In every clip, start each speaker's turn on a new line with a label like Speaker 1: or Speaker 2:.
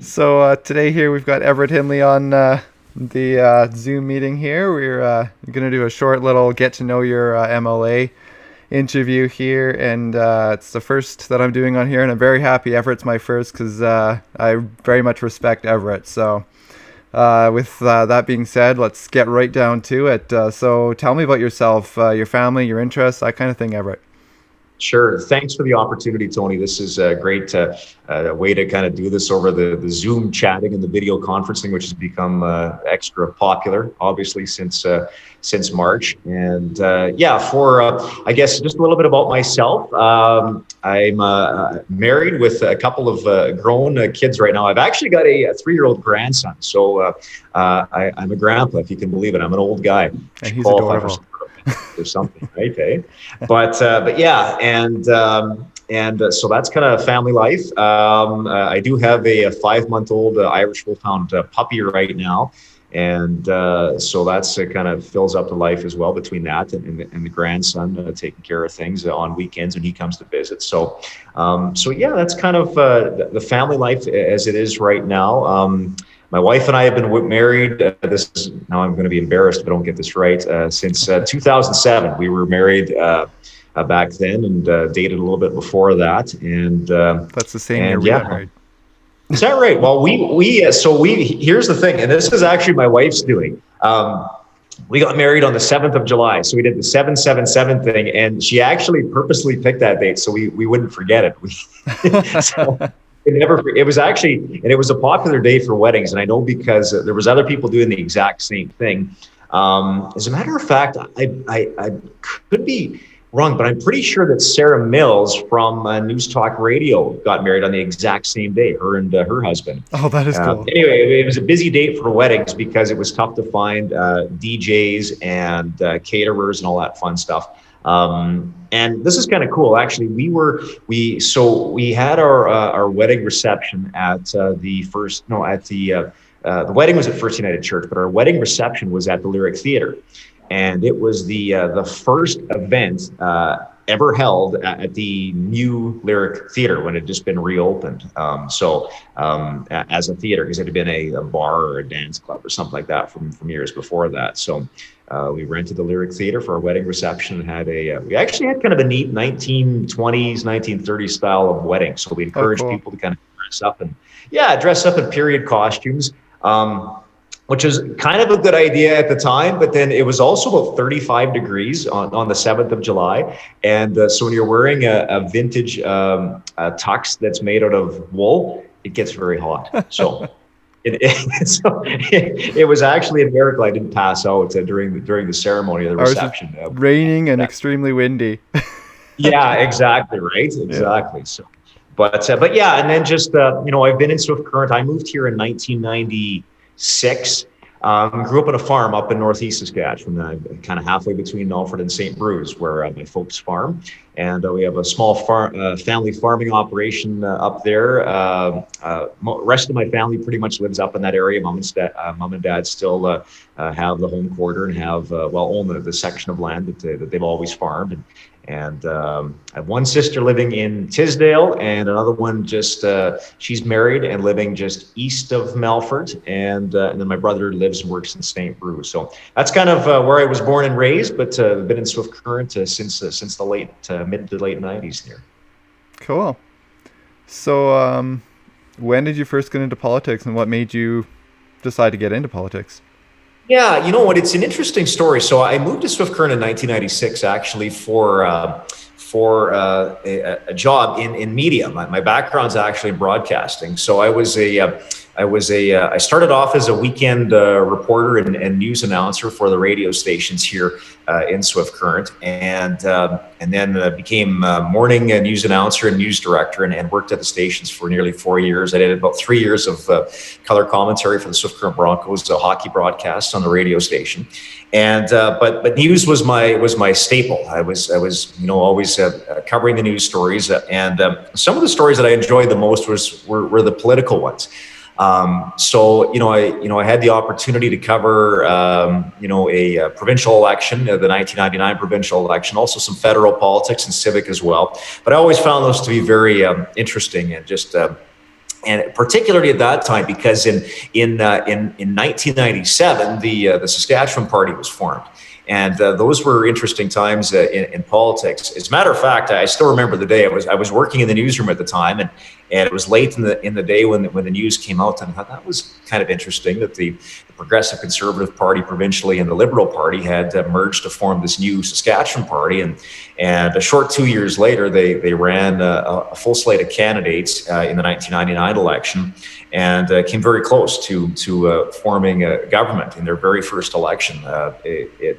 Speaker 1: So today here we've got Everett Hindley on the Zoom meeting here. We're going to do a short little get to know your MLA interview here, and it's the first that I'm doing on here, and I'm very happy Everett's my first because I very much respect Everett. So with that being said, let's get right down to it. So tell me about yourself, your family, your interests, that kind of thing, Everett.
Speaker 2: Sure. Thanks for the opportunity, Tony. This is a great way to kind of do this over the Zoom chatting and the video conferencing, which has become extra popular, obviously, since March. And I guess just a little bit about myself. I'm married with a couple of grown kids right now. I've actually got a 3-year-old grandson. So I'm a grandpa, if you can believe it. I'm an old guy.
Speaker 1: And he's adorable.
Speaker 2: Or something, right? Hey? But yeah, and so that's kind of family life. I do have a 5-month-old Irish Wolfhound puppy right now, and so that's kind of fills up the life as well between that and the grandson taking care of things on weekends when he comes to visit. So yeah, that's kind of the family life as it is right now. My wife and I have been married. Now I'm going to be embarrassed if I don't get this right. Since 2007, we were married back then, and dated a little bit before that. And
Speaker 1: that's the same year we got married.
Speaker 2: Is that right? Well, here's the thing, and this is actually my wife's doing. We got married on the 7th of July, so we did the 777 thing, and she actually purposely picked that date so we wouldn't forget it. So, it was actually, and it was a popular day for weddings. And I know because there was other people doing the exact same thing. As a matter of fact, I could be wrong, but I'm pretty sure that Sarah Mills from News Talk Radio got married on the exact same day, her and her husband.
Speaker 1: Oh, that is cool.
Speaker 2: Anyway, it was a busy date for weddings because it was tough to find DJs and caterers and all that fun stuff. And this is kind of cool. Actually, we had our wedding reception at the wedding was at First United Church, but our wedding reception was at the Lyric Theatre, and it was the first event ever held at the new Lyric Theatre when it had just been reopened. As a theater, because it had been a bar or a dance club or something like that from years before that. So we rented the Lyric Theatre for our wedding reception and had we actually had kind of a neat 1920s, 1930s style of wedding. So we encouraged people to kind of dress up in period costumes. Which is kind of a good idea at the time, but then it was also about 35 degrees on the 7th of July. And so when you're wearing a vintage tux that's made out of wool, it gets very hot. So it was actually a miracle I didn't pass out during the ceremony of the reception.
Speaker 1: Raining and extremely windy.
Speaker 2: Yeah, exactly. Right. Exactly. Yeah. So, but yeah, and then just, I've been in Swift Current. I moved here in 1996. Grew up on a farm up in northeast Saskatchewan, kind of halfway between Alfred and St. Bruce, where my folks farm. And we have a small family farming operation up there. Rest of my family pretty much lives up in that area. Mom and dad still have the home quarter and own the section of land that they've always farmed. And I have one sister living in Tisdale, and another one she's married and living just east of Melfort. And then my brother lives and works in St. Bruce. So that's kind of where I was born and raised, but been in Swift Current since the mid to late 90s here.
Speaker 1: Cool. So when did you first get into politics, and what made you decide to get into politics?
Speaker 2: Yeah, you know what? It's an interesting story. So I moved to Swift Current in 1996, actually, for a job in media. My background's actually in broadcasting. So I started off as a weekend reporter and news announcer for the radio stations here in Swift Current, and then became morning news announcer and news director, and worked at the stations for nearly 4 years. I did about 3 years of color commentary for the Swift Current Broncos, a hockey broadcast on the radio station, and but news was my staple. I was always covering the news stories, and some of the stories that I enjoyed the most were the political ones. I had the opportunity to cover, a provincial election, the 1999 provincial election, also some federal politics and civic as well. But I always found those to be very interesting and just And particularly at that time, because in 1997, the Saskatchewan Party was formed. And those were interesting times in politics. As a matter of fact, I still remember the day. I was working in the newsroom at the time, and it was late in the day when the news came out, and I thought that was kind of interesting that the Progressive Conservative Party provincially and the Liberal Party had merged to form this new Saskatchewan Party, and a short 2 years later, they ran a full slate of candidates in the 1999 election, and came very close to forming a government in their very first election.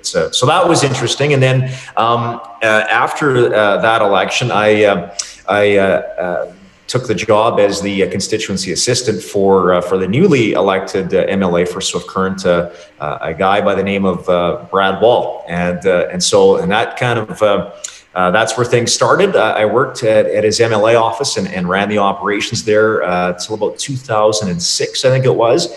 Speaker 2: So that was interesting. And then after that election, I took the job as the constituency assistant for the newly elected MLA for Swift Current, a guy by the name of Brad Wall, and that kind of. That's where things started. I worked at his MLA office and ran the operations there till about 2006, I think it was.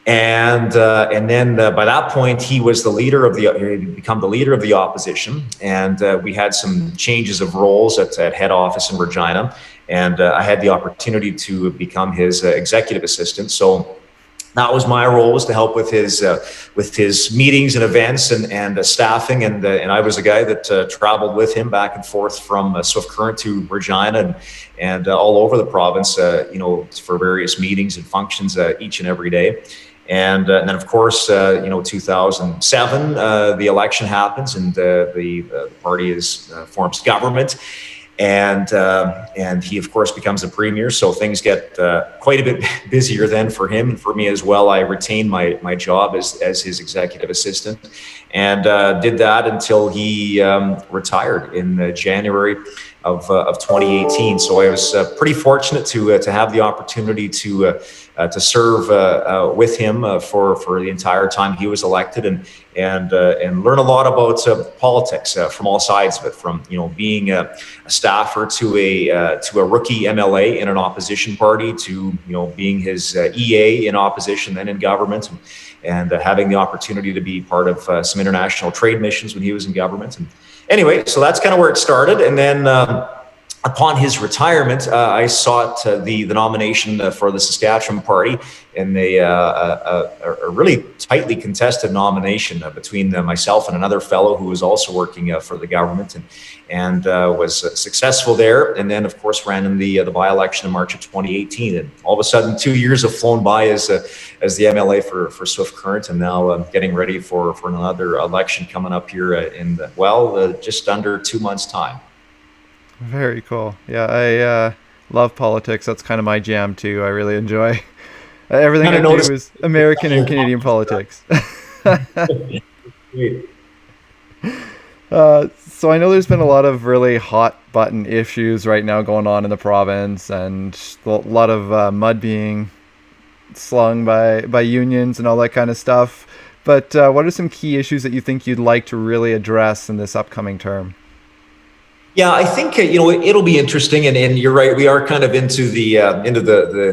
Speaker 2: And then by that point, he was the leader of he'd become the leader of the opposition. And we had some changes of roles at head office in Regina. And I had the opportunity to become his executive assistant. So that was my role, was to help with his meetings and events and staffing, and I was a guy that traveled with him back and forth from Swift Current to Regina and all over the province, for various meetings and functions each and every day. And then, of course, 2007, the election happens, and the party forms government. And he, of course, becomes a premier. So things get quite a bit busier then for him and for me as well. I retained my job as his executive assistant, and did that until he retired in January of 2018. So I was pretty fortunate to have the opportunity to serve with him for the entire time he was elected, and learn a lot about politics from all sides of it, from being a staffer to a rookie MLA in an opposition party, to being his EA in opposition, then in government, and having the opportunity to be part of some international trade missions when he was in government. And anyway, so that's kind of where it started. And then upon his retirement, I sought the nomination for the Saskatchewan Party in a really tightly contested nomination between myself and another fellow who was also working for the government, and was successful there. And then, of course, ran in the by-election in March of 2018. And all of a sudden, 2 years have flown by as the MLA for Swift Current, and now getting ready for another election coming up here in just under 2 months' time.
Speaker 1: Very cool. Yeah, I love politics. That's kind of my jam too. I really enjoy everything I do is American and Canadian politics. So I know there's been a lot of really hot button issues right now going on in the province, and a lot of mud being slung by unions and all that kind of stuff. But what are some key issues that you think you'd like to really address in this upcoming term?
Speaker 2: Yeah, I think it'll be interesting, and you're right. We are kind of into the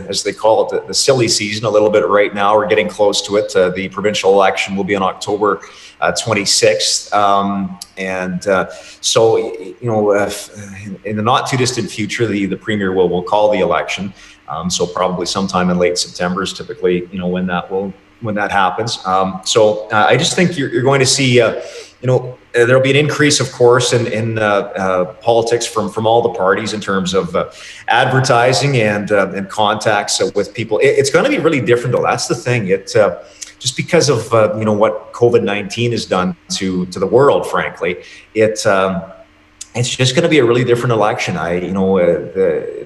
Speaker 2: as they call it, the silly season a little bit right now. We're getting close to it. The provincial election will be on October 26th, so in the not too distant future, the premier will call the election. So probably sometime in late September is typically when that happens. So I just think you're going to see there'll be an increase, of course, in politics from all the parties in terms of advertising and contacts with people. It's going to be really different, though. That's the thing. Just because of what COVID-19 has done to the world, frankly, it's just going to be a really different election.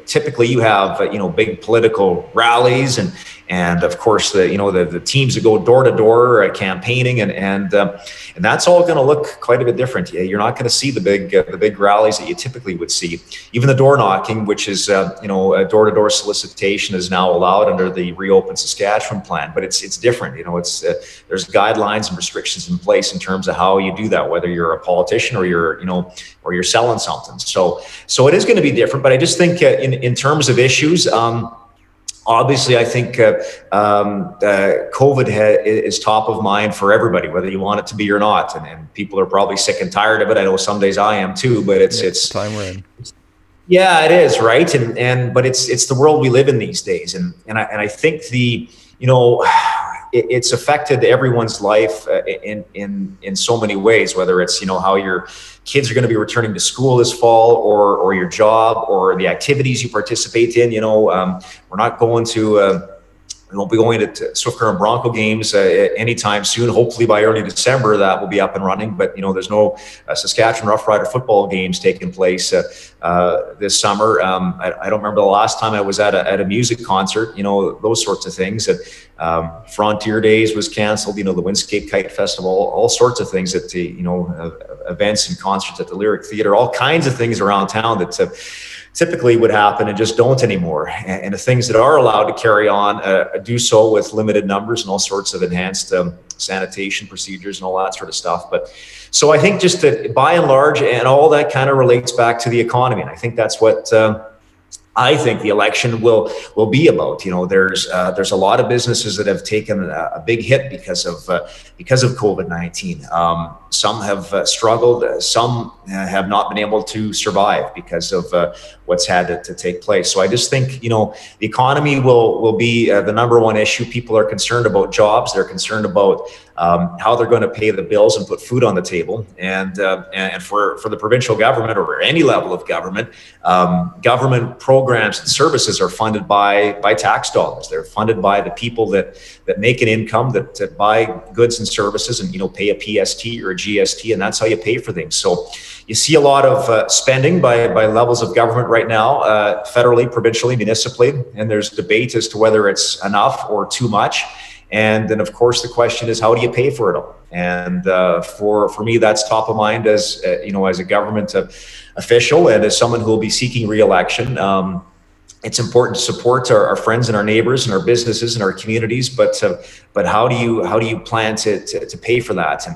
Speaker 2: Typically you have big political rallies and of course the teams that go door to door campaigning and that's all going to look quite a bit different. You're not going to see the big rallies that you typically would see. Even the door knocking, which is a door to door solicitation, is now allowed under the Reopen Saskatchewan plan, but it's different. There's guidelines and restrictions in place in terms of how you do that, whether you're a politician or you're selling something. So it is going to be different, but I just think in terms of issues, obviously, I think COVID is top of mind for everybody, whether you want it to be or not. And people are probably sick and tired of it. I know some days I am too, but it's
Speaker 1: time we're in.
Speaker 2: Yeah, it is, right. And but it's the world we live in these days, and I think you know it's affected everyone's life in so many ways. Whether it's how your kids are going to be returning to school this fall, or your job, or the activities you participate in. We're not going to. We won't be going to Swift Current Bronco games anytime soon. Hopefully by early December that will be up and running. But there's no Saskatchewan Rough Rider football games taking place this summer. I don't remember the last time I was at a music concert. Those sorts of things. Frontier Days was canceled. The Windscape Kite Festival, all sorts of things at the events and concerts at the Lyric Theatre, all kinds of things around town that typically would happen and just don't anymore. And the things that are allowed to carry on do so with limited numbers and all sorts of enhanced sanitation procedures and all that sort of stuff. But so I think just that by and large, and all that kind of relates back to the economy. And I think that's what I think the election will be about. There's a lot of businesses that have taken a big hit because of COVID-19. Some have struggled. Some have not been able to survive because of what's had to take place. So I just think the economy will be the number one issue. People are concerned about jobs. They're concerned about how they're going to pay the bills and put food on the table. And for the provincial government or any level of government, government programs and services are funded by tax dollars. They're funded by the people that make an income, that buy goods and services, and pay a PST or a GST, and that's how you pay for things. So you see a lot of spending by levels of government right now, federally, provincially, municipally, and there's debate as to whether it's enough or too much. And then, of course, the question is, how do you pay for it all? And for me, that's top of mind as as a government official and as someone who will be seeking re-election. It's important to support our friends and our neighbors and our businesses and our communities, but how do you plan to pay for that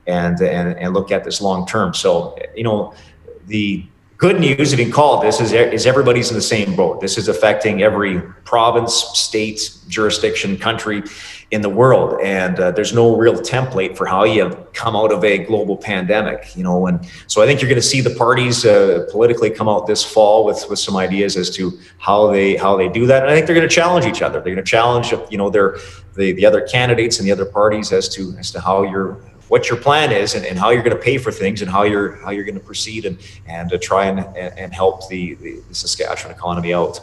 Speaker 2: and look at this long term? So the good news, if you can call it this, is everybody's in the same boat. This is affecting every province, state, jurisdiction, country in the world, and there's no real template for how you come out of a global pandemic. And so I think you're going to see the parties politically come out this fall with some ideas as to how they do that. And I think they're going to challenge each other. They're going to challenge the other candidates and the other parties as to what your plan is and how you're going to pay for things and how you're going to proceed and to try and help the Saskatchewan economy out.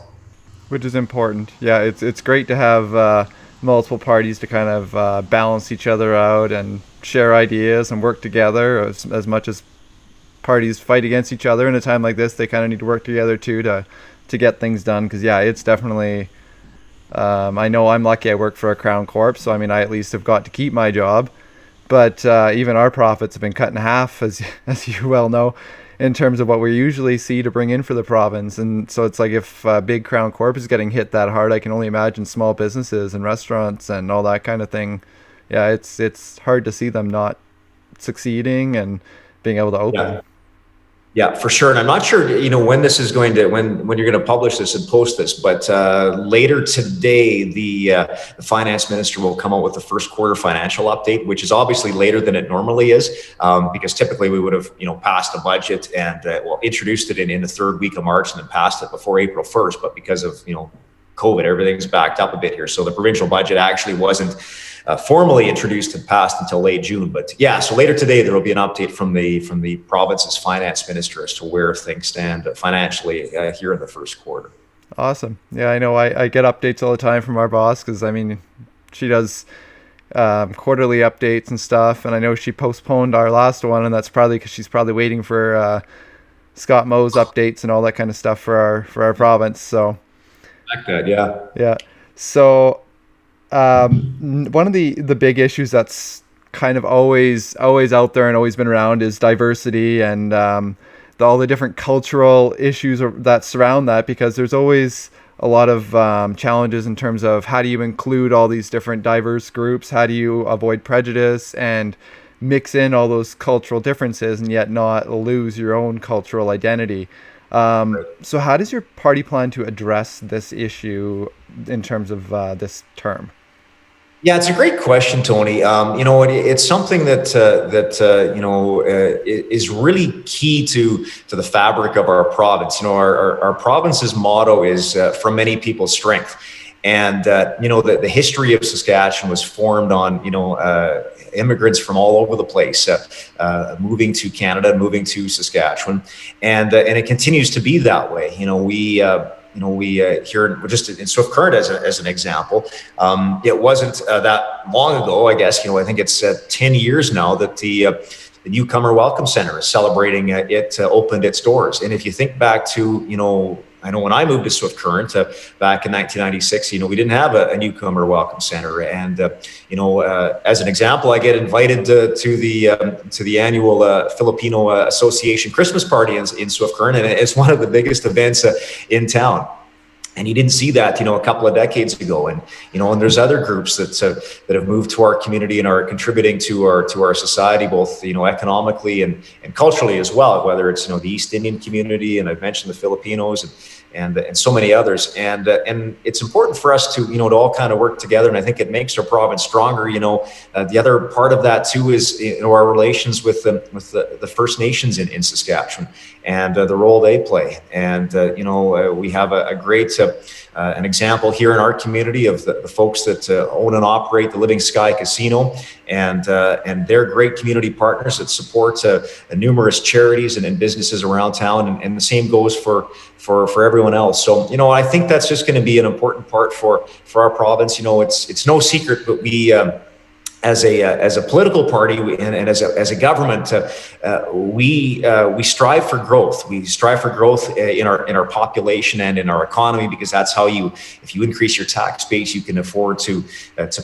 Speaker 1: Which is important. Yeah, it's great to have multiple parties to kind of balance each other out and share ideas and work together. As much as parties fight against each other in a time like this, they kind of need to work together too to get things done. Because it's definitely. I know I'm lucky. I work for a Crown Corp, so I at least have got to keep my job. But even our profits have been cut in half, as you well know, in terms of what we usually see to bring in for the province. And so it's like if big Crown Corp is getting hit that hard, I can only imagine small businesses and restaurants and all that kind of thing. Yeah, it's hard to see them not succeeding and being able to open.
Speaker 2: Yeah. Yeah, for sure. And I'm not sure, when this is going to, when you're going to publish this and post this, but later today, the finance minister will come out with the first quarter financial update, which is obviously later than it normally is, because typically we would have, passed a budget and introduced it in the third week of March and then passed it before April 1st. But because of, COVID, everything's backed up a bit here. So the provincial budget actually wasn't formally introduced and passed until late June. But yeah, so later today there will be an update from the province's finance minister as to where things stand financially here in the first quarter.
Speaker 1: Awesome. Yeah, I know. I get updates all the time from our boss because she does quarterly updates and stuff, and I know she postponed our last one, and that's probably because she's probably waiting for Scott Moe's updates and all that kind of stuff for our province. So.
Speaker 2: Like that, yeah.
Speaker 1: Yeah. So. One of the big issues that's kind of always out there and always been around is diversity and all the different cultural issues that surround that, because there's always a lot of challenges in terms of how do you include all these different diverse groups, how do you avoid prejudice and mix in all those cultural differences and yet not lose your own cultural identity. So how does your party plan to address this issue in terms of this term?
Speaker 2: Yeah, it's a great question, Tony. It's something that is really key to the fabric of our province. Our province's motto is "From many people's strength," and the history of Saskatchewan was formed on immigrants from all over the place moving to Canada, moving to Saskatchewan, and it continues to be that way. We here just in Swift Current as an example, it wasn't that long ago, I guess. I think it's 10 years now that the Newcomer Welcome Center is celebrating it opened its doors. And if you think back to, I know when I moved to Swift Current back in 1996, we didn't have a Newcomer Welcome Center. And, as an example, I get invited to the annual Filipino Association Christmas party in Swift Current. And it's one of the biggest events in town. And you didn't see that, a couple of decades ago. And there's other groups that have moved to our community and are contributing to our society, both economically and culturally as well. Whether it's the East Indian community, and I've mentioned the Filipinos, and so many others. And it's important for us to to all kind of work together. And I think it makes our province stronger. The other part of that too is our relations with the First Nations in Saskatchewan, and the role they play. And we have a great an example here in our community of the folks that own and operate the Living Sky Casino, and they're great community partners that support numerous charities and businesses around town, and the same goes for everyone else. So I think that's just going to be an important part for our province. It's no secret, but we as a political party and as a government, we strive for growth. We strive for growth in our population and in our economy, because that's how if you increase your tax base, you can afford to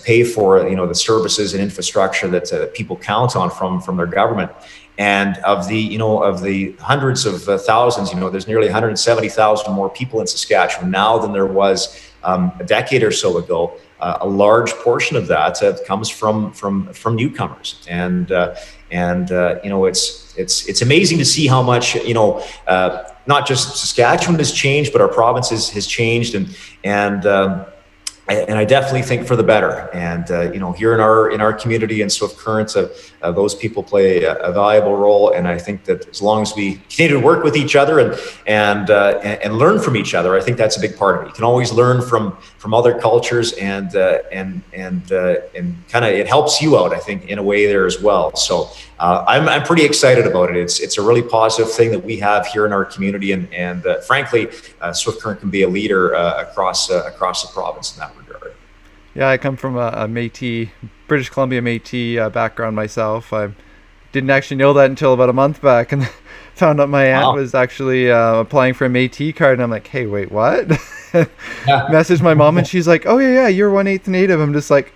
Speaker 2: pay for the services and infrastructure that people count on from their government. And of the hundreds of thousands, there's nearly 170,000 more people in Saskatchewan now than there was a decade or so ago. A large portion of that comes from newcomers, and it's amazing to see how much not just Saskatchewan has changed, but our province has changed, and I definitely think for the better. And here in our community in Swift Current, those people play a valuable role. And I think that as long as we continue to work with each other and learn from each other, I think that's a big part of it. You can always learn from other cultures, and kind of it helps you out, I think, in a way there as well. So I'm pretty excited about it. It's a really positive thing that we have here in our community, and frankly, Swift Current can be a leader across the province in that regard.
Speaker 1: Yeah, I come from a Métis, British Columbia Métis background myself. I didn't actually know that until about a month back, and found out my aunt was actually applying for a Métis card, and I'm like, hey, wait, what? Messaged my mom, and she's like, oh yeah, you're 1/8 Native. I'm just like,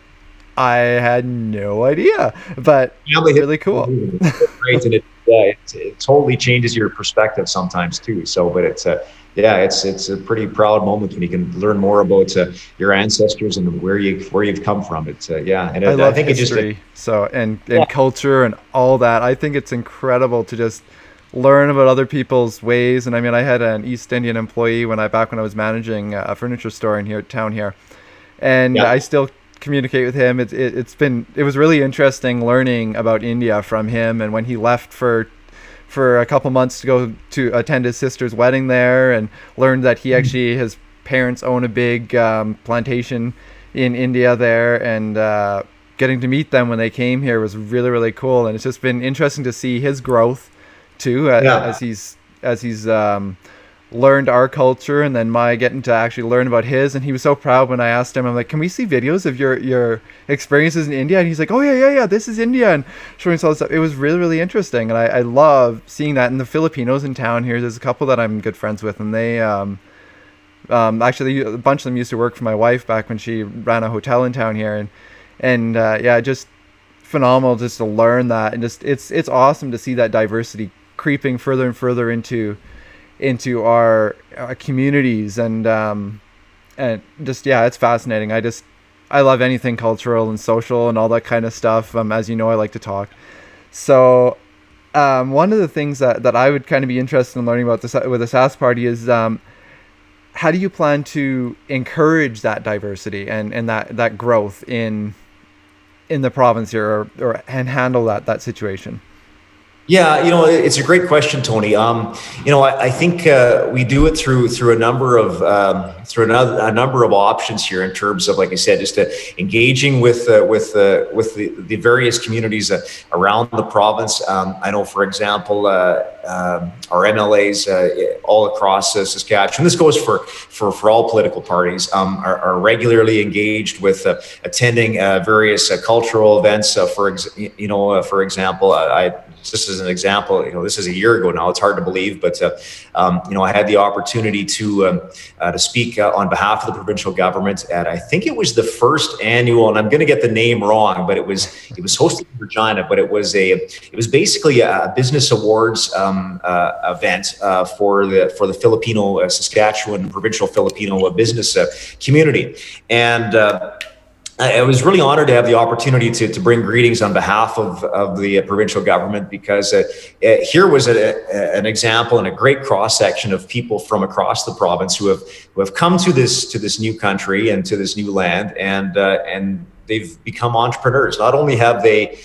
Speaker 1: I had no idea, but really cool.
Speaker 2: Right, and it totally changes your perspective sometimes too. So, but it's a pretty proud moment when you can learn more about your ancestors and where you've come from. And
Speaker 1: I think history, and culture and all that. I think it's incredible to just learn about other people's ways. And I mean, I had an East Indian employee when I was managing a furniture store in town here, and I still communicate with him. It was really interesting learning about India from him, and when he left for a couple months to go to attend his sister's wedding there, and learned that his parents own a big plantation in India there, and getting to meet them when they came here was really, really cool. And it's just been interesting to see his growth too, as he's learned our culture, and then my getting to actually learn about his. And he was so proud when I asked him, I'm like, can we see videos of your experiences in India? And he's like, oh yeah, this is India, and showing us all this stuff. It was really, really interesting, and I love seeing that. And the Filipinos in town here, there's a couple that I'm good friends with, and they actually a bunch of them used to work for my wife back when she ran a hotel in town here, and just phenomenal just to learn that. And just it's awesome to see that diversity creeping further and further into our communities, and just it's fascinating. I love anything cultural and social and all that kind of stuff. As you know, I like to talk. So one of the things that I would kind of be interested in learning about with the Sask Party is how do you plan to encourage that diversity and that growth in in the province here, and handle that situation?
Speaker 2: Yeah, it's a great question, Tony. I think we do it through a number of options here in terms of, like I said, just engaging with the various communities around the province. I know, for example, our MLAs all across Saskatchewan. This goes for all political parties. Are regularly engaged with attending various cultural events. For example, just as an example, this is a year ago now. It's hard to believe, but I had the opportunity to speak on behalf of the provincial government at, I think it was the first annual, and I'm going to get the name wrong, but it was hosted in Regina, but it was basically a business awards event for the Filipino Saskatchewan provincial Filipino business community, and I was really honored to have the opportunity to bring greetings on behalf of the provincial government, because here was an example and a great cross section of people from across the province who have come to this new country and to this new land, and they've become entrepreneurs. Not only have they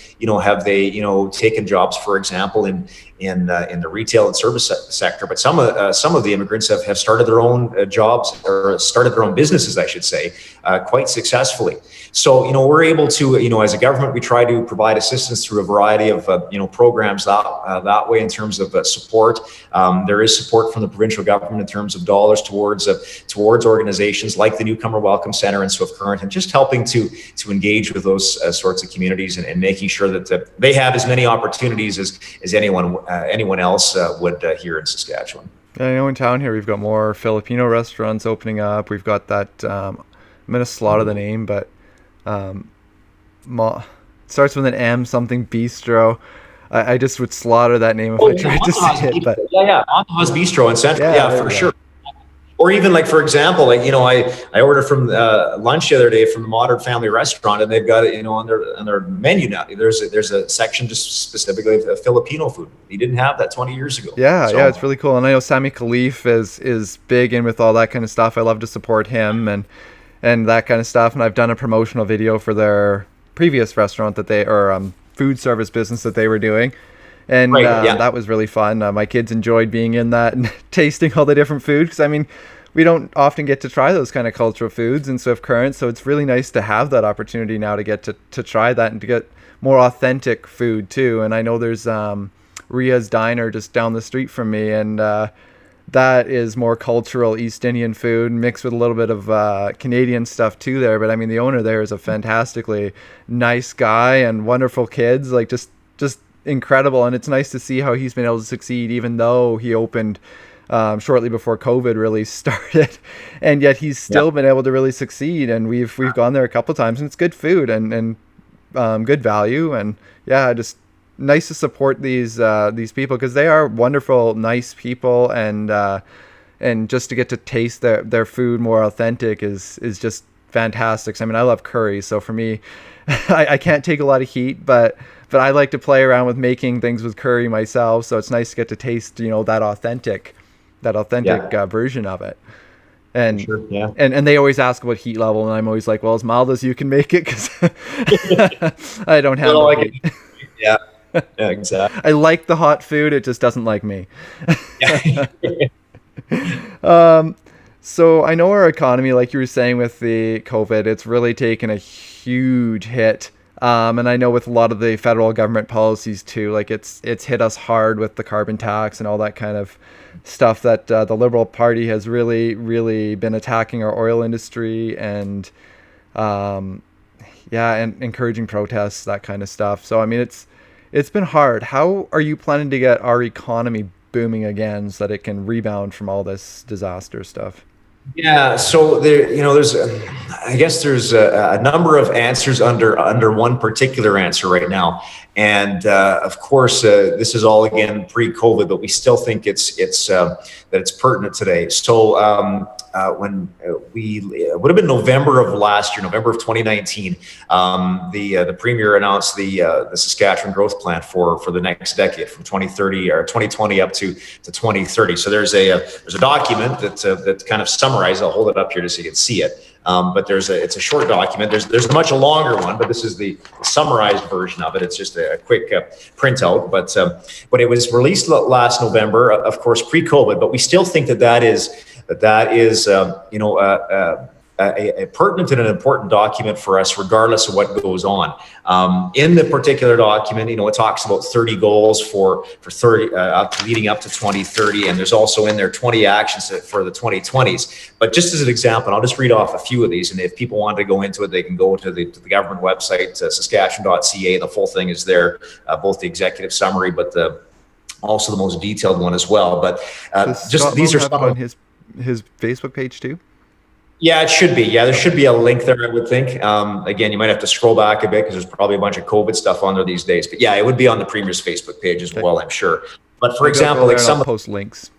Speaker 2: taken jobs, for example, in the retail and service sector, but some of the immigrants have started their own jobs, or started their own businesses, I should say, quite successfully. So we're able to, as a government, we try to provide assistance through a variety of programs that way in terms of support. There is support from the provincial government in terms of dollars towards organizations like the Newcomer Welcome Center in Swift Current, and just helping to engage with those sorts of communities, and making sure that they have as many opportunities as anyone else would here in Saskatchewan.
Speaker 1: I know in town here we've got more Filipino restaurants opening up. We've got that, I'm going to slaughter the name, but starts with an M, something bistro. I just would slaughter that name if I tried to say it. But
Speaker 2: Monta's Bistro in Central, for sure. Or even, like, for example, I ordered from lunch the other day from the Modern Family Restaurant, and they've got it, on their menu now. There's a section just specifically of Filipino food. You didn't have that 20 years ago.
Speaker 1: Yeah, it's really cool. And I know Sammy Khalif is big in with all that kind of stuff. I love to support him and that kind of stuff. And I've done a promotional video for their previous restaurant food service business that they were doing. And that was really fun. My kids enjoyed being in that and tasting all the different food, because we don't often get to try those kind of cultural foods in Swift Current, so it's really nice to have that opportunity now to get to try that and to get more authentic food too. And I know there's Ria's Diner just down the street from me, and that is more cultural East Indian food mixed with a little bit of Canadian stuff too there. But the owner there is a fantastically nice guy and wonderful kids, like just incredible. And it's nice to see how he's been able to succeed, even though he opened shortly before COVID really started, and yet he's still been able to really succeed. And we've gone there a couple of times, and it's good food and good value, and just nice to support these people, because they are wonderful, nice people, and just to get to taste their food more authentic is just fantastic. I love curry, so for me, I can't take a lot of heat, but I like to play around with making things with curry myself, so it's nice to get to taste that authentic version of it. And and they always ask about heat level, and I'm always like, well, as mild as you can make it, because I don't have heat.
Speaker 2: Yeah, exactly.
Speaker 1: I like the hot food, it just doesn't like me. So I know our economy, like you were saying with the COVID, it's really taken a huge hit. And I know with a lot of the federal government policies too, like it's hit us hard with the carbon tax and all that kind of stuff that the Liberal Party has really, really been attacking our oil industry and encouraging protests, that kind of stuff. So it's been hard. How are you planning to get our economy booming again so that it can rebound from all this disaster stuff?
Speaker 2: Yeah, so there's a number of answers under one particular answer right now, and of course this is all again pre-COVID, but we still think it's pertinent today. So when it would have been November of last year, November of 2019, the premier announced the Saskatchewan Growth Plan for the next decade, from 2030 or 2020 up to 2030. So there's a document that kind of summarizes. I'll hold it up here so you can see it. But it's a short document. There's a much longer one, but this is the summarized version of it. It's just a quick printout. But it was released last November, of course, pre-COVID. But we still think that is a pertinent and an important document for us, regardless of what goes on. In the particular document, it talks about 30 goals for 30 leading up to 2030, and there's also in there 20 actions for the 2020s. But just as an example, I'll just read off a few of these, and if people want to go into it, they can go to the government website, Saskatchewan.ca. The full thing is there, both the executive summary, but also the most detailed one as well. But just these are some
Speaker 1: on his Facebook page too.
Speaker 2: Yeah, it should be. Yeah, there should be a link there, I would think. Again, you might have to scroll back a bit because there's probably a bunch of COVID stuff on there these days. But yeah, it would be on the Premier's Facebook page as well, I'm sure. But for example, like some
Speaker 1: post links.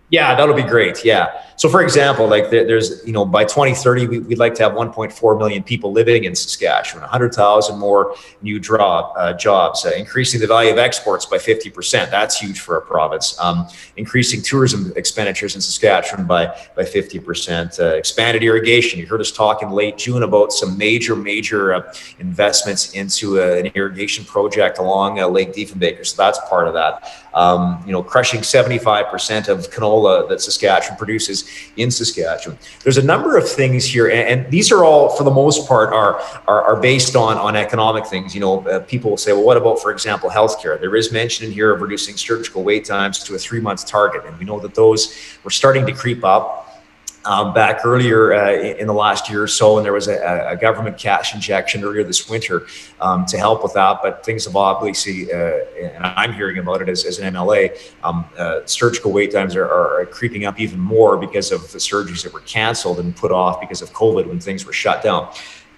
Speaker 2: Yeah, that'll be great. Yeah. So for example, like there's, by 2030, we'd like to have 1.4 million people living in Saskatchewan, 100,000 more new jobs, increasing the value of exports by 50%. That's huge for a province. Increasing tourism expenditures in Saskatchewan by 50%. Expanded irrigation. You heard us talk in late June about some major investments into an irrigation project along Lake Diefenbaker. So that's part of that. Crushing 75% of canola that Saskatchewan produces in Saskatchewan. There's a number of things here, and these are all, for the most part, are based on economic things. People will say, well, what about, for example, healthcare? There is mention in here of reducing surgical wait times to a 3-month target, and we know that those were starting to creep up. Back earlier in the last year or so, and there was a government cash injection earlier this winter to help with that. But things have obviously, and I'm hearing about it as an MLA, surgical wait times are creeping up even more because of the surgeries that were canceled and put off because of COVID when things were shut down.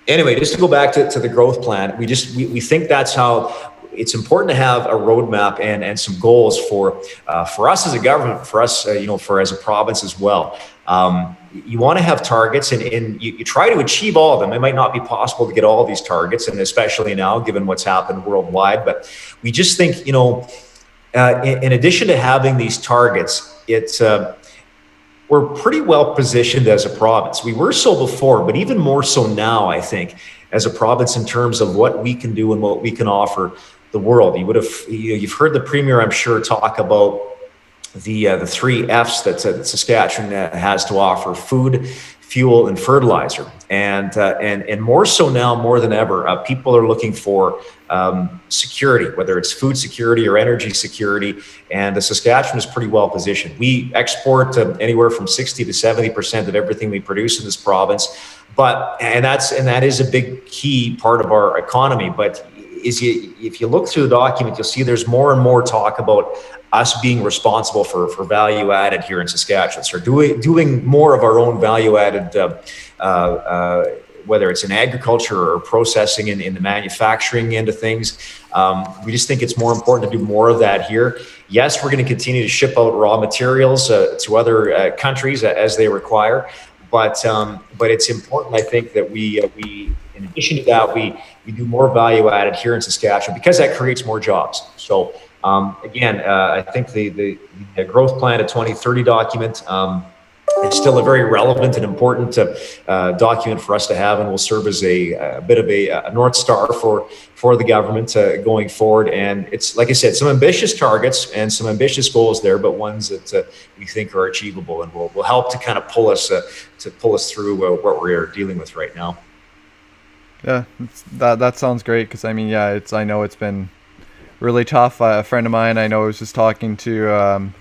Speaker 2: Anyway, just to go back to the growth plan, we think that's how it's important to have a roadmap and some goals for us as a government, for us, for as a province as well. You want to have targets and you try to achieve all of them. It might not be possible to get all these targets, and especially now, given what's happened worldwide. But we just think, in addition to having these targets, we're pretty well positioned as a province. We were so before, but even more so now, I think, as a province in terms of what we can do and what we can offer the world. You've heard the Premier, I'm sure, talk about the 3 F's that Saskatchewan has to offer: food, fuel, and fertilizer. And more so now, more than ever, people are looking for security, whether it's food security or energy security. And Saskatchewan is pretty well positioned. We export anywhere from 60 to 70% of everything we produce in this province. And that is a big key part of our economy. But if you look through the document, you'll see there's more and more talk about us being responsible for value added here in Saskatchewan. So doing more of our own value added, whether it's in agriculture or processing in the manufacturing end of things. We just think it's more important to do more of that here. Yes, we're going to continue to ship out raw materials to other countries as they require. But it's important, I think, that we in addition to that, we do more value added here in Saskatchewan, because that creates more jobs. So again, I think the growth plan to 2030 document is still a very relevant and important document for us to have, and will serve as a bit of a North Star for the government going forward. And it's, like I said, some ambitious targets and some ambitious goals there, but ones that we think are achievable and will help to kind of pull us through what we're dealing with right now.
Speaker 1: Yeah, that sounds great, because I mean, yeah, I know it's been really tough. A friend of mine I know was just talking to,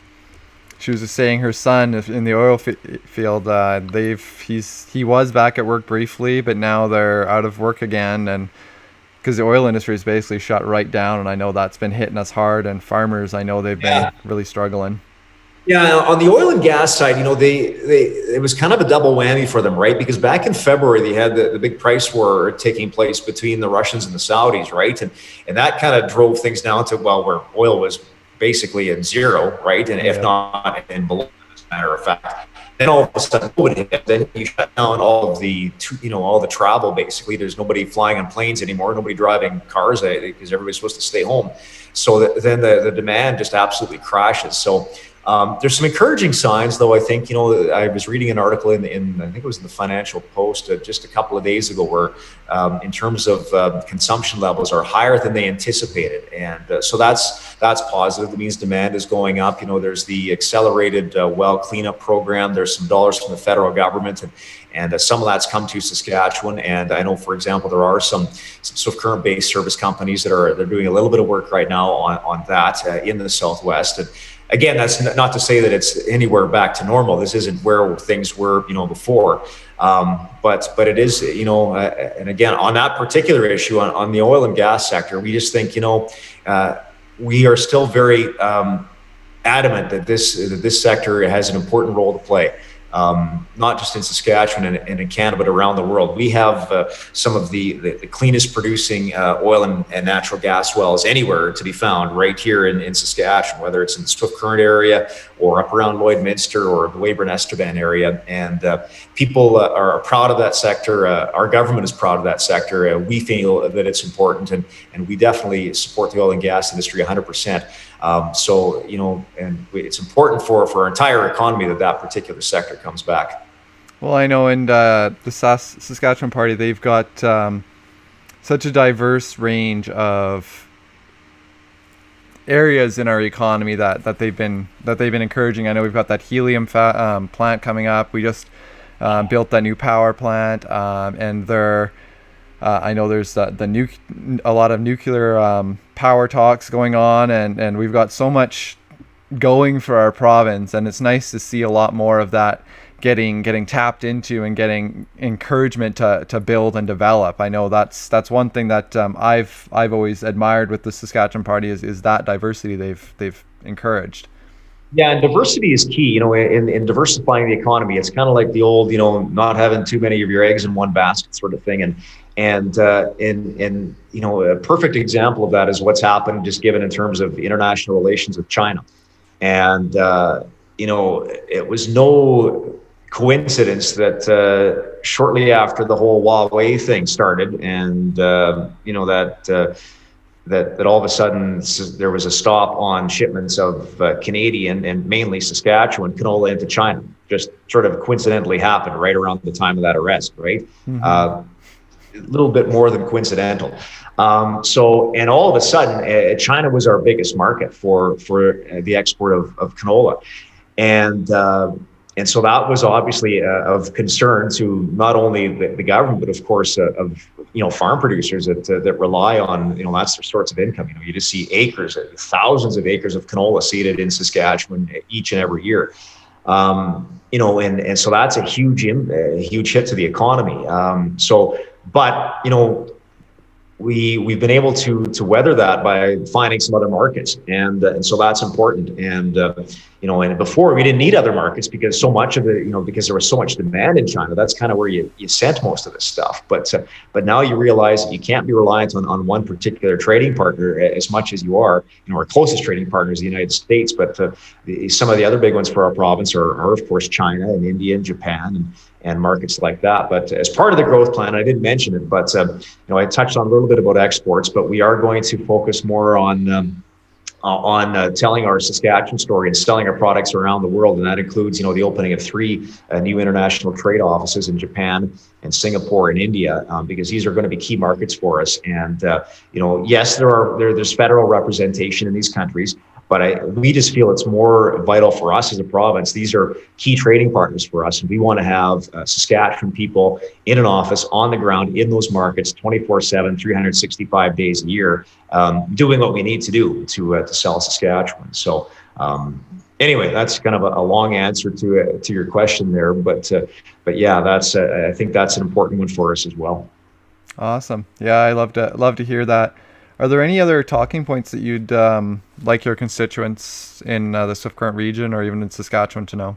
Speaker 1: she was just saying her son in the oil field, he was back at work briefly, but now they're out of work again, and because the oil industry is basically shut right down, and I know that's been hitting us hard, and farmers, I know they've been really struggling.
Speaker 2: Yeah, on the oil and gas side, it was kind of a double whammy for them, right? Because back in February, they had the big price war taking place between the Russians and the Saudis, right? And that kind of drove things down to, where oil was basically at zero, right? And if not, and below, as a matter of fact. Then all of a sudden, COVID hit. Then you shut down all of the travel. Basically, there's nobody flying on planes anymore. Nobody driving cars because everybody's supposed to stay home. So then the demand just absolutely crashes. So There's some encouraging signs, though. I think, I was reading an article in I think it was in the Financial Post just a couple of days ago, where in terms of consumption levels are higher than they anticipated, and so that's positive. It means demand is going up. There's the accelerated well cleanup program. There's some dollars from the federal government, and some of that's come to Saskatchewan. And I know, for example, there are some sort of current-based service companies they're doing a little bit of work right now on that in the Southwest. And again, that's not to say that it's anywhere back to normal. This isn't where things were, before. But it is, and again, on that particular issue, on the oil and gas sector, we just think, we are still very adamant that this sector has an important role to play. Not just in Saskatchewan and in Canada, but around the world. We have some of the cleanest producing oil and natural gas wells anywhere to be found right here in Saskatchewan, whether it's in the Swift Current area or up around Lloydminster or the Weyburn-Estevan area. And people are proud of that sector. Our government is proud of that sector. We feel that it's important, and we definitely support the oil and gas industry 100%. So, and it's important for our entire economy that particular sector comes back.
Speaker 1: Well, I know in the Saskatchewan Party, they've got such a diverse range of areas in our economy that they've been encouraging. I know we've got that helium plant coming up. We just built that new power plant, and I know there's a lot of nuclear power talks going on, and we've got so much going for our province, and it's nice to see a lot more of that getting tapped into and getting encouragement to build and develop. I know that's one thing that I've always admired with the Saskatchewan Party is that diversity they've encouraged.
Speaker 2: Yeah, and diversity is key, in diversifying the economy. It's kind of like the old, not having too many of your eggs in one basket sort of thing. And a perfect example of that is what's happened, just given in terms of international relations with China. And, it was no coincidence that shortly after the whole Huawei thing started, and, that all of a sudden there was a stop on shipments of Canadian and mainly Saskatchewan canola into China. Just sort of coincidentally happened right around the time of that arrest, right? Mm-hmm. A little bit more than coincidental. And all of a sudden, China was our biggest market for the export of canola. And so that was obviously of concern to not only the government, but of course of farm producers that rely on that's their source of income. You just see thousands of acres of canola seeded in Saskatchewan each and every year. And so that's a huge hit to the economy. We've been able to weather that by finding some other markets, and so that's important. And before we didn't need other markets because so much of it, because there was so much demand in China. That's kind of where you sent most of this stuff. But now you realize that you can't be reliant on one particular trading partner as much as you are. Our closest trading partner is the United States, but some of the other big ones for our province are of course China and India and Japan and markets like that. But as part of the growth plan, I didn't mention it, but I touched on a little bit about exports, but we are going to focus more on telling our Saskatchewan story and selling our products around the world, and that includes the opening of 3 new international trade offices in Japan and Singapore and India, because these are going to be key markets for us. And yes, there's federal representation in these countries, but we just feel it's more vital for us as a province. These are key trading partners for us, and we want to have Saskatchewan people in an office on the ground in those markets 24/7, 365 days a year, doing what we need to do to sell Saskatchewan. So anyway, that's kind of a long answer to your question there, but yeah, I think that's an important one for us as well.
Speaker 1: Awesome. Yeah, I love to hear that. Are there any other talking points that you'd like your constituents in the Swift Current region or even in Saskatchewan to know?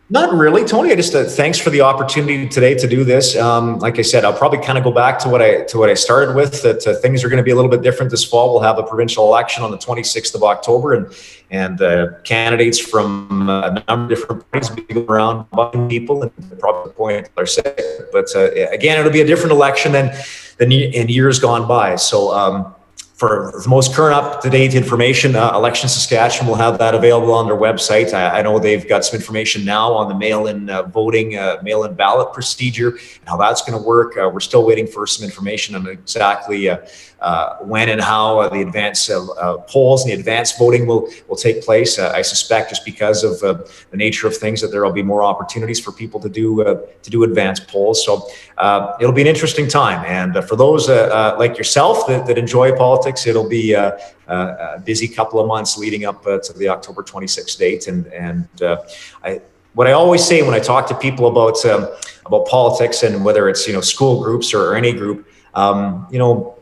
Speaker 2: Not really, Tony. I just thanks for the opportunity today to do this. Like I said, I'll probably kind of go back to what I started with. That things are going to be a little bit different this fall. We'll have a provincial election on the 26th of October, and candidates from a number of different parties will be going around bugging people, and probably the point are sick. But again, it'll be a different election than in years gone by. So for the most current up-to-date information, Election Saskatchewan will have that available on their website. I know they've got some information now on the mail-in voting, mail-in ballot procedure and how that's going to work. We're still waiting for some information on exactly when and how the advance polls and the advance voting will take place. I suspect just because of the nature of things that there will be more opportunities for people to do advance polls. So it'll be an interesting time. And for those like yourself that enjoy politics, it'll be a busy couple of months leading up to the October 26th date. And what I always say when I talk to people about politics, and whether it's school groups or any group,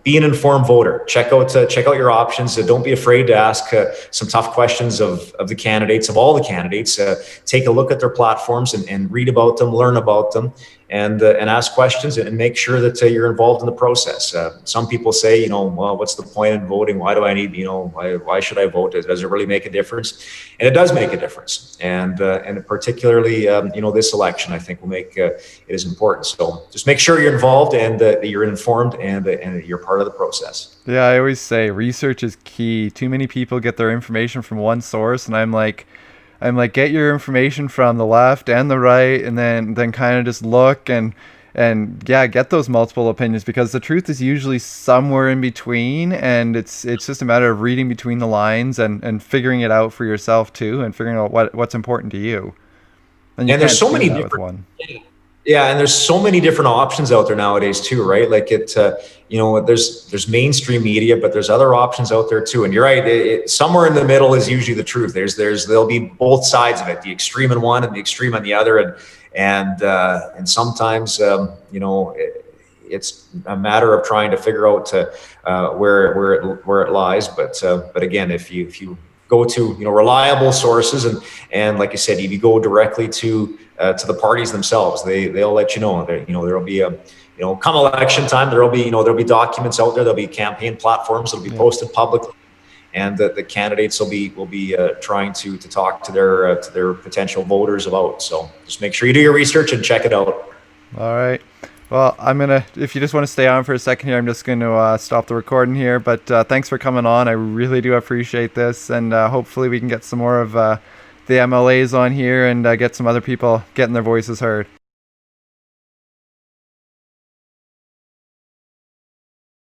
Speaker 2: be an informed voter. Check out your options. Don't be afraid to ask some tough questions of the candidates, of all the candidates. Take a look at their platforms and read about them, learn about them, and ask questions and make sure that you're involved in the process. Some people say, well, what's the point in voting? Why do I need, why should I vote? Does it really make a difference? And it does make a difference. And particularly, this election, I think will make it is important. So just make sure you're involved and that you're informed and you're part of the process.
Speaker 1: Yeah, I always say research is key. Too many people get their information from one source, and I'm like, get your information from the left and the right, and then kind of just look and get those multiple opinions, because the truth is usually somewhere in between, and it's just a matter of reading between the lines and figuring it out for yourself too, and figuring out what's important to you.
Speaker 2: And there's so many different. Yeah, and there's so many different options out there nowadays too, right? Like there's mainstream media, but there's other options out there too. And you're right, somewhere in the middle is usually the truth. There'll be both sides of it, the extreme in one and the extreme on the other, and sometimes it's a matter of trying to figure out where it lies. But again, if you go to reliable sources and like I said, if you go directly to the parties themselves, they'll let you know. There'll be come election time, there'll be documents out there, there'll be campaign platforms that'll be posted publicly, and the candidates will be trying to talk to their potential voters about. So just make sure you do your research and check it out.
Speaker 1: All right. Well, if you just want to stay on for a second here, I'm just going to stop the recording here. But thanks for coming on. I really do appreciate this. And hopefully we can get some more of the MLAs on here and get some other people getting their voices heard.